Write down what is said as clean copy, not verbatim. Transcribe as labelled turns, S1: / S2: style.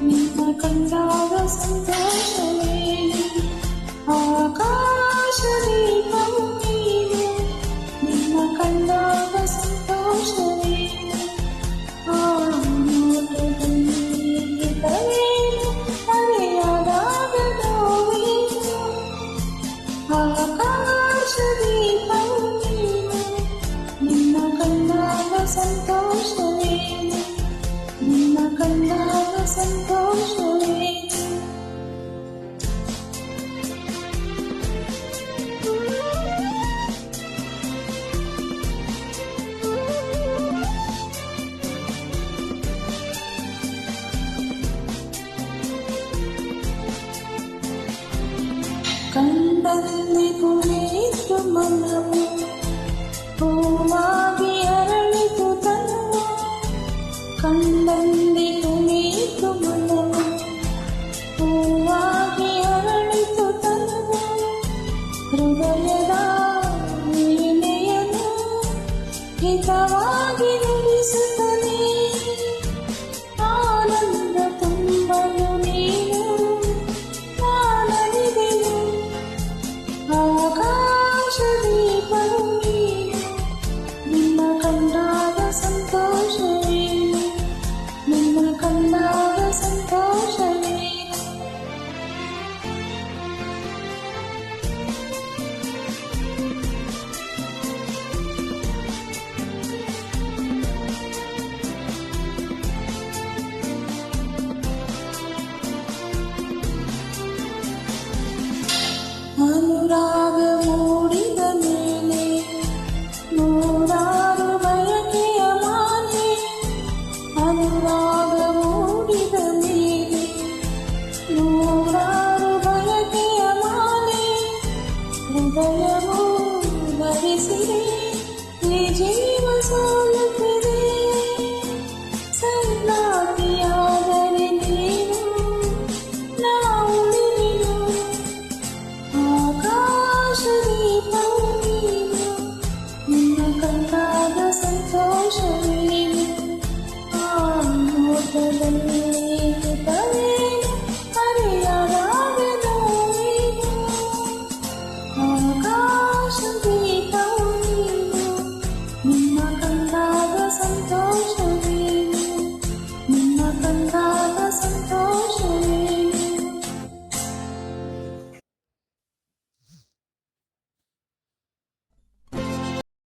S1: ನಿನ್ನ ಕಂಡಾಗ ಸಂತೋಷವೇನು ಆಕಾಶ ದೀಪವು ನೀನು ನಿನ್ನ ಕಂಡಾಗ ಸಂತೋಷವೇನು ನೋಟವೇನು ಮರೆಯಾದಾಗ ನೋವೇನು ಆಕಾಶ ದೀಪವು ನೀನು ನಿನ್ನ ಕಂಡಾಗ ಸಂತೋಷವೇನು ನಿನ್ನ ಕಂಡಾಗ ಸಂತೋಷವೇನು ಕಂಡಲ್ಲಿ ಕುಳಿತು ಮನವು ಹೂವಾಗಿ ಅರಳಿತು ತನವು ಕಂಡಲ್ಲಿ ಕುಳಿತು ಮನವು ಹೂವಾಗಿ ಅರಳಿತು ತನವು ಹೃದಯದ ವೀಣೆಯನ್ನು ಹಿತವಾಗಿ ನುಡಿಸುತ್ತದೆ